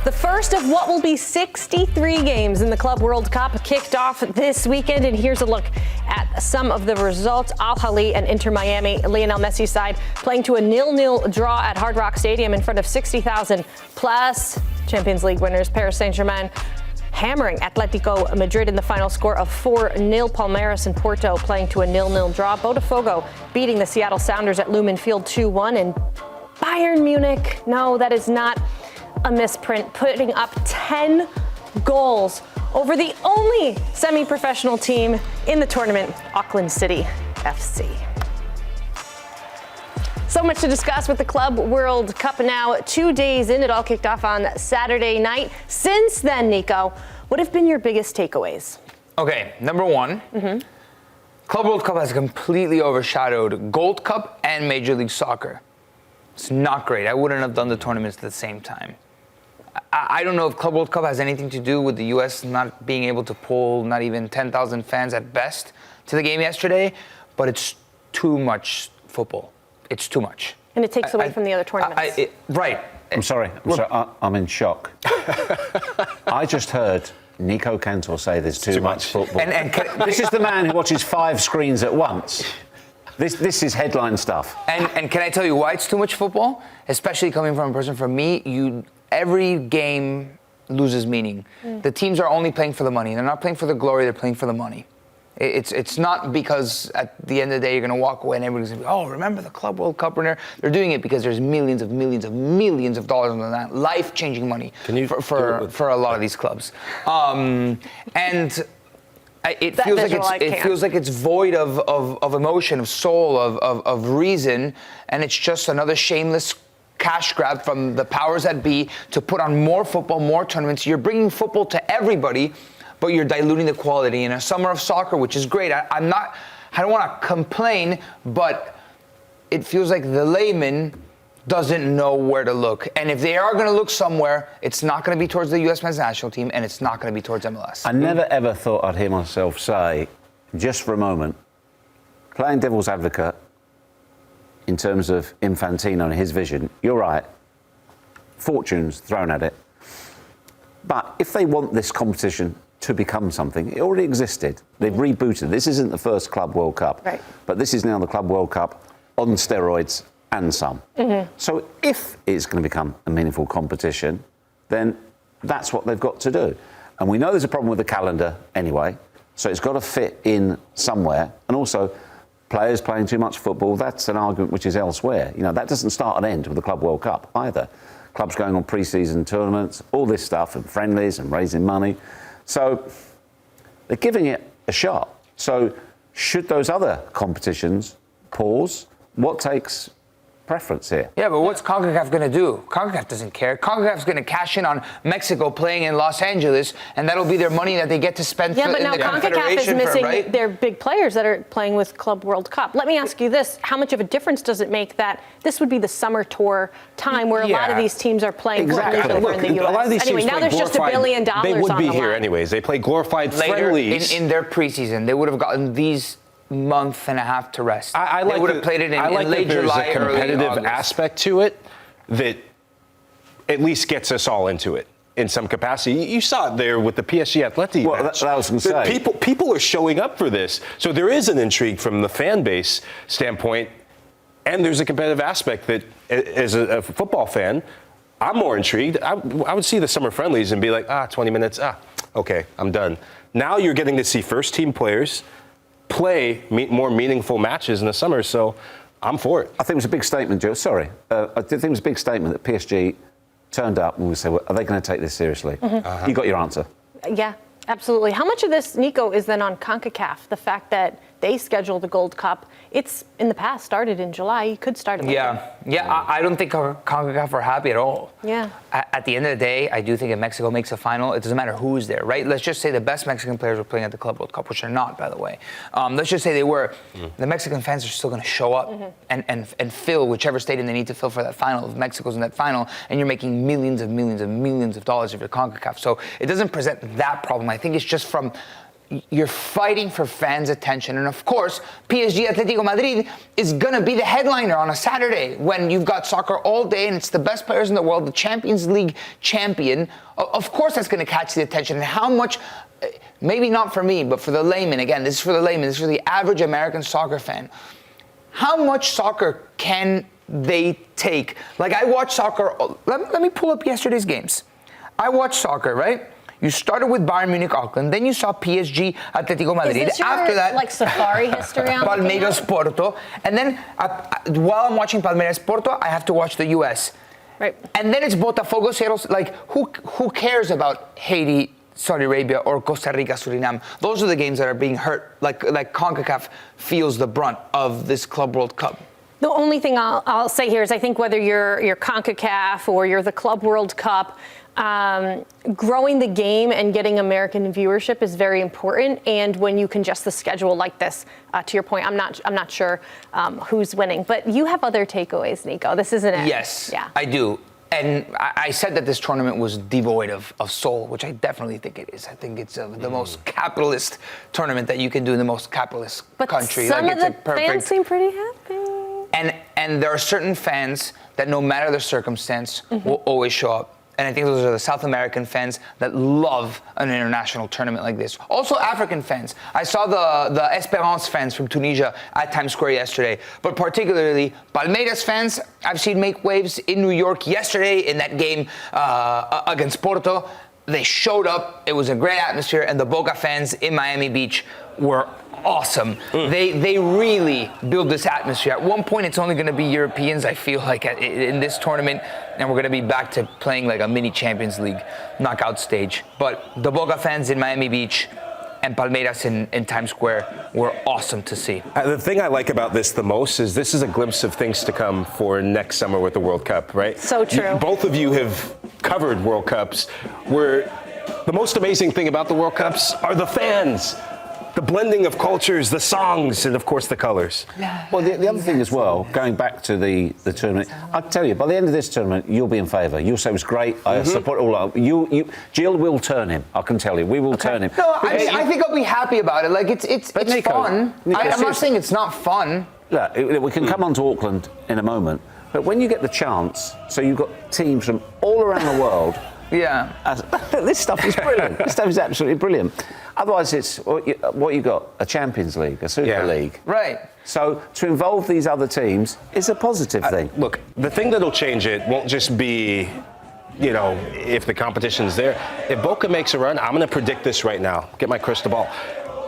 The first of what will be 63 games in the Club World Cup kicked off this weekend, and here's a look at some of the results. Ahly and Inter Miami, Lionel Messi's side, playing to a 0-0 draw at Hard Rock Stadium in front of 60,000 plus. Champions League winners Paris Saint-Germain hammering Atletico Madrid in the final score of 4-0. Palmeiras and Porto playing to a 0-0 draw. Botafogo beating the Seattle Sounders at Lumen Field 2-1. And Bayern Munich, no, that is not a misprint, putting up 10 goals over the only semi-professional team in the tournament, Auckland City FC. So much to discuss with the Club World Cup now. 2 days in, it all kicked off on Saturday night. Since then, Nico, what have been your biggest takeaways? Okay, number one, Club World Cup has completely overshadowed Gold Cup and Major League Soccer. It's not great. I wouldn't have done the tournaments at the same time. I don't know if Club World Cup has anything to do with the U.S. not being able to pull not even 10,000 fans at best to the game yesterday, but it's too much football. It's too much. And it takes away from the other tournaments. Right. I'm sorry. I'm in shock. I just heard Nico Cantor say there's too much football. This is the man who watches 5 screens at once. This is headline stuff. And can I tell you why it's too much football? Especially coming from a person, for me, every game loses meaning. The teams are only playing for the money. They're not playing for the glory, they're playing for the money. It's not because at the end of the day you're going to walk away and everybody's going to be, oh, remember the Club World Cup winner? They're doing it because there's millions of dollars on that, life-changing money for a lot of these clubs. It feels like it's void of emotion, of soul, of reason, and it's just another shameless cash grab from the powers that be to put on more football, more tournaments. You're bringing football to everybody, but you're diluting the quality. In a summer of soccer, which is great, I don't want to complain, but it feels like the layman doesn't know where to look. And if they are going to look somewhere, it's not going to be towards the U.S. men's national team, and it's not going to be towards MLS. I never ever thought I'd hear myself say, just for a moment, playing devil's advocate in terms of Infantino and his vision, you're right, fortunes thrown at it. But if they want this competition to become something, it already existed. They've rebooted. This isn't the first Club World Cup, right, but this is now the Club World Cup on steroids and some. So if it's going to become a meaningful competition, then that's what they've got to do. And we know there's a problem with the calendar anyway, so it's got to fit in somewhere. And also, players playing too much football, that's an argument which is elsewhere. You know, that doesn't start and end with the Club World Cup either. Clubs going on pre-season tournaments, all this stuff, and friendlies and raising money. So they're giving it a shot. So should those other competitions pause? What takes preference here? Yeah, but what's Concacaf going to do? Concacaf doesn't care. Concacaf's going to cash in on Mexico playing in Los Angeles, and that'll be their money that they get to spend. Yeah, but now in the Concacaf is missing their big players that are playing with Club World Cup. Let me ask you this: how much of a difference does it make that this would be the summer tour time where a lot of these teams are playing over in the U.S.? A lot of these anyway, teams now there's just $1 billion. They would be here line. anyways. They play glorified later friendlies in their preseason. They would have gotten these month and a half to rest. They would have played it in late July, there's a competitive early aspect to it that at least gets us all into it in some capacity. You saw it there with the PSG Atleti match. That was insane. People are showing up for this. So there is an intrigue from the fan base standpoint, and there's a competitive aspect that, as a football fan, I'm more intrigued. I would see the summer friendlies and be like, 20 minutes, okay, I'm done. Now you're getting to see first-team players play more meaningful matches in the summer, so I'm for it. I think it was a big statement, Joe. Sorry. I think it was a big statement that PSG turned up and we said, well, are they going to take this seriously? You got your answer. Yeah, absolutely. How much of this, Nico, is then on CONCACAF? The fact that they scheduled the Gold Cup. It's in the past started in July. You could start it later. Yeah. I don't think CONCACAF are happy at all. Yeah. At the end of the day, I do think if Mexico makes a final, it doesn't matter who's there, right? Let's just say the best Mexican players were playing at the Club World Cup, which are not, by the way. Let's just say they were. The Mexican fans are still going to show up and fill whichever stadium they need to fill for that final. If Mexico's in that final, and you're making millions of dollars if you're CONCACAF. So it doesn't present that problem. I think it's just from you're fighting for fans' attention. And of course, PSG Atletico Madrid is going to be the headliner on a Saturday when you've got soccer all day and it's the best players in the world, the Champions League champion. Of course that's going to catch the attention. And how much, maybe not for me, but for the layman, again, this is for the layman, this is for the average American soccer fan. How much soccer can they take? Like, I watch soccer, let me pull up yesterday's games. I watch soccer, right? You started with Bayern Munich, Auckland, then you saw PSG, Atletico Madrid. Is this your, after that, like, safari history on Palmeiras, Porto, and then while I'm watching Palmeiras, Porto, I have to watch the U.S. Right. And then it's Botafogo, Cerro. Like, who cares about Haiti, Saudi Arabia, or Costa Rica, Suriname? Those are the games that are being hurt. Like Concacaf feels the brunt of this Club World Cup. The only thing I'll say here is I think whether you're CONCACAF or you're the Club World Cup, growing the game and getting American viewership is very important. And when you congest the schedule like this, to your point, I'm not sure who's winning. But you have other takeaways, Nico. This isn't it. Yes, yeah. I do. And I said that this tournament was devoid of soul, which I definitely think it is. I think it's the most capitalist tournament that you can do in the most capitalist country. Some like, of the fans seem pretty happy. And there are certain fans that no matter the circumstance will always show up. And I think those are the South American fans that love an international tournament like this. Also African fans. I saw the Esperance fans from Tunisia at Times Square yesterday. But particularly Palmeiras fans, I've seen make waves in New York yesterday in that game against Porto. They showed up. It was a great atmosphere. And the Boca fans in Miami Beach were awesome. They really build this atmosphere. At one point, it's only going to be Europeans, I feel like, in this tournament, and we're going to be back to playing like a mini Champions League knockout stage. But the Boca fans in Miami Beach and Palmeiras in Times Square were awesome to see. The thing I like about this the most is this is a glimpse of things to come for next summer with the World Cup, right? So true. Both of you have covered World Cups, where the most amazing thing about the World Cups are the fans. The blending of cultures, the songs, and of course the colours. Well, the other thing as well, going back to the tournament, I tell you, by the end of this tournament, you'll be in favour. You'll say it was great. I support it all up. Jill will turn him. I can tell you, we will turn him. No, I think I'll be happy about it. Like it's Nico, fun. I'm not saying it's not fun. Look, we can come on to Auckland in a moment, but when you get the chance, so you've got teams from all around the world. Yeah. This stuff is brilliant. This stuff is absolutely brilliant. Otherwise, it's what you got, a Champions League, a Super League. Right. So to involve these other teams is a positive thing. Look, the thing that'll change it won't just be, if the competition's there. If Boca makes a run, I'm going to predict this right now. Get my crystal ball.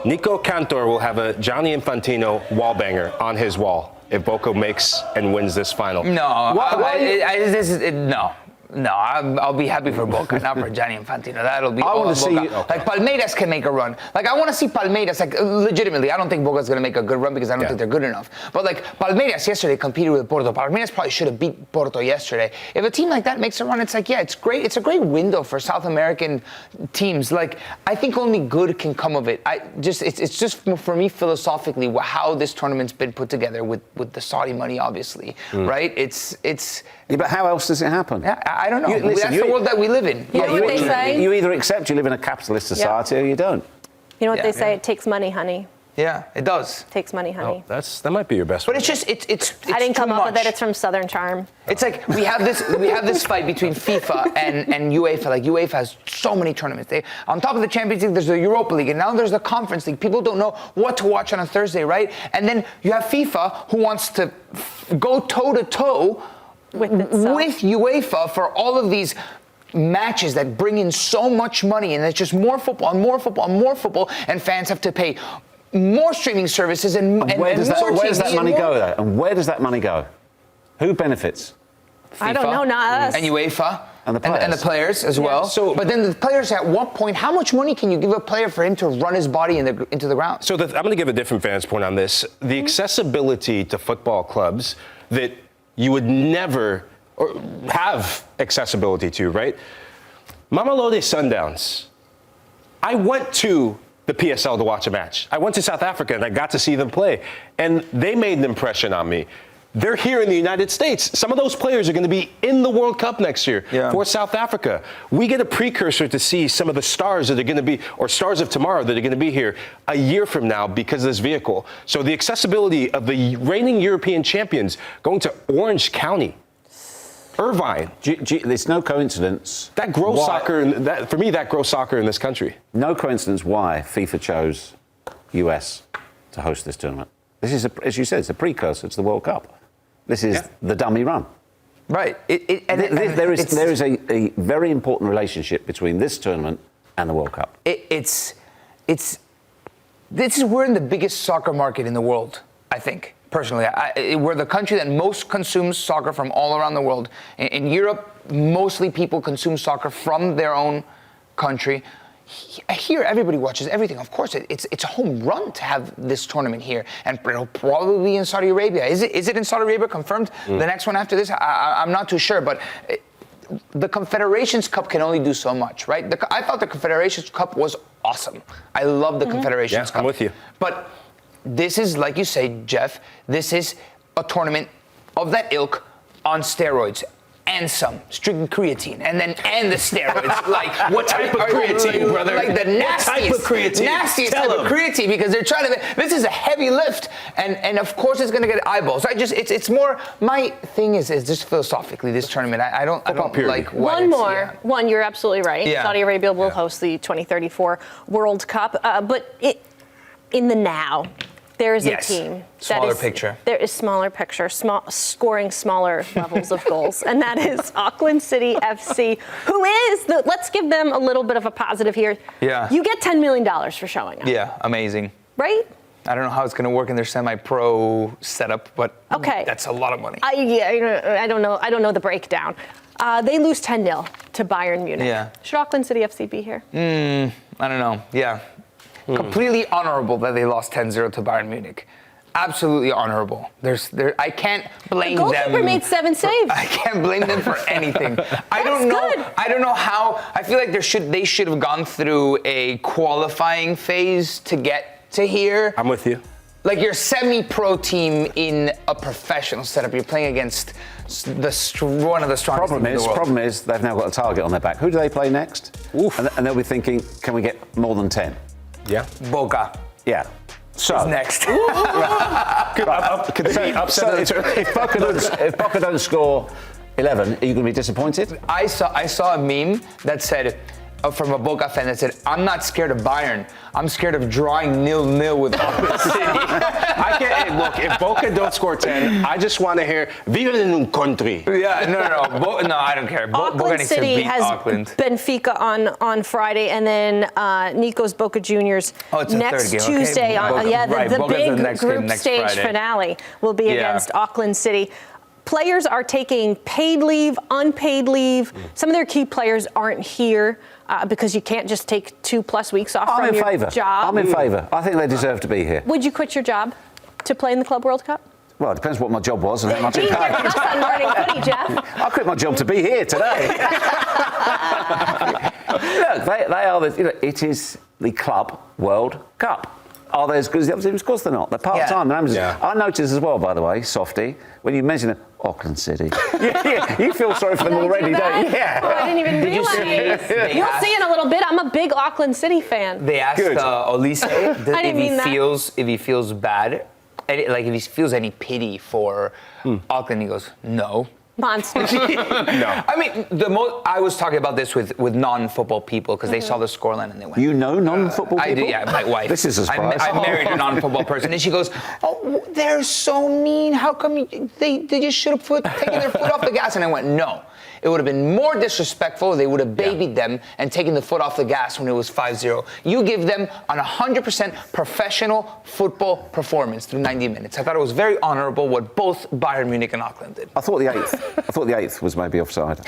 Nico Cantor will have a Gianni Infantino wall banger on his wall if Boca makes and wins this final. No. No, I'll be happy for Boca, not for Gianni Infantino. That'll be all Boca. Like, Palmeiras can make a run. Like, I want to see Palmeiras, like, legitimately. I don't think Boca's going to make a good run because I don't think they're good enough. But, like, Palmeiras yesterday competed with Porto. Palmeiras probably should have beat Porto yesterday. If a team like that makes a run, it's like, yeah, it's great. It's a great window for South American teams. Like, I think only good can come of it. It's just for me philosophically how this tournament's been put together with the Saudi money, obviously, right? Yeah, but how else does it happen? Yeah, I don't know. That's the world that we live in. You know what they say? You either accept you live in a capitalist society or you don't. You know what they say? It takes money, honey. Yeah, it does. It takes money, honey. Oh, that might be your best But one. it's just it's I didn't come too up much. with it. It's from Southern Charm. It's like we have this fight between FIFA and UEFA. Like, UEFA has so many tournaments. On top of the Champions League, there's the Europa League, and now there's the Conference League. People don't know what to watch on a Thursday, right? And then you have FIFA, who wants to go toe to toe with UEFA for all of these matches that bring in so much money, and it's just more football and more football and more football, and fans have to pay more streaming services and where does that money go, though? And where does that money go? Who benefits? FIFA, I don't know, not us. And UEFA. And the players. And the players as well. So, but then the players, at what point, how much money can you give a player for him to run his body into the ground? So I'm going to give a different van's point on this. The accessibility to football clubs that you would never have accessibility to, right? Mamelodi Sundowns. I went to the PSL to watch a match. I went to South Africa and I got to see them play. And they made an impression on me. They're here in the United States. Some of those players are going to be in the World Cup next year for South Africa. We get a precursor to see some of the stars that are going to be, or stars of tomorrow that are going to be here a year from now because of this vehicle. So the accessibility of the reigning European champions going to Orange County, Irvine. There's no coincidence. That grows soccer, for me, that grows soccer in this country. No coincidence why FIFA chose US to host this tournament. This is, as you said, it's a precursor to the World Cup. This is the dummy run. Right. There is a very important relationship between this tournament and the World Cup. We're in the biggest soccer market in the world, I think, personally. We're the country that most consumes soccer from all around the world. In Europe, mostly people consume soccer from their own country. Here, everybody watches everything. Of course, it's a home run to have this tournament here, and it'll probably be in Saudi Arabia. Is it in Saudi Arabia confirmed? The next one after this, I'm not too sure, but the Confederations Cup can only do so much, right? I thought the Confederations Cup was awesome. I love the Confederations Cup. I'm with you. But this is, like you say, Jeff, this is a tournament of that ilk on steroids. And some strict creatine, and the steroids. Like, what type of creatine, brother? Like the nastiest type of creatine, because they're trying to. This is a heavy lift, and of course it's going to get eyeballs. It's more. My thing is just philosophically this tournament. I don't like one. You're absolutely right. Yeah. Saudi Arabia will host the 2034 World Cup, but in the now. There is a team smaller picture. There is smaller picture, scoring smaller levels of goals, and that is Auckland City FC, who is let's give them a little bit of a positive here. Yeah. You get $10 million for showing up. Yeah, amazing. Right? I don't know how it's going to work in their semi-pro setup, but that's a lot of money. I don't know. I don't know the breakdown. They lose 10-0 to Bayern Munich. Yeah. Should Auckland City FC be here? I don't know. Yeah. Completely honorable that they lost 10-0 to Bayern Munich. Absolutely honorable. I can't blame them. The goalkeeper made 7 saves. I can't blame them for anything. I don't know how. I feel like they should have gone through a qualifying phase to get to here. I'm with you. Like your semi-pro team in a professional setup, you're playing against one of the strongest teams in the world. Problem is, they've now got a target on their back. Who do they play next? Oof. And they'll be thinking, can we get more than 10? Yeah. Boca. Yeah. So next. If Boca don't score 11, are you going to be disappointed? I saw a meme that said, from a Boca fan that said, I'm not scared of Bayern. I'm scared of drawing 0-0 with Auckland City. Look, if Boca don't score 10, I just want to hear "Vive in un country." Yeah, no, I don't care. Auckland City has Benfica on Friday, and then Nico's Boca Juniors next Tuesday. The big group stage finale will be against Auckland City. Players are taking paid leave, unpaid leave. Some of their key players aren't here because you can't just take 2+ weeks off from your job. I'm in favour. I think they deserve to be here. Would you quit your job to play in the Club World Cup? Well, it depends what my job was and how much it paid. On Morning Footy, Jeff. I quit my job to be here today. Look, they are it is the Club World Cup. Are they as good as the other teams? Of course they're not. They're part-time. Yeah. I noticed as well, by the way, Softy, when you mention it, Auckland City. You feel sorry for them already, don't you? Yeah. Oh, I didn't even realize. You'll see in a little bit. I'm a big Auckland City fan. They asked Olise if he feels bad, like if he feels any pity for Auckland. He goes, no. Monster. No. I mean, I was talking about this with non-football people because they saw the scoreline and they went. You know non-football people? I do, yeah, my wife. This is a surprise. I married a non-football person, and she goes, "Oh, they're so mean. How come they just should have taken their foot off the gas?" And I went, "No. It would have been more disrespectful. They would have babied them and taken the foot off the gas when it was 5-0. You give them an 100% professional football performance through 90 minutes. I thought it was very honourable what both Bayern Munich and Auckland did. I thought the eighth was maybe offside.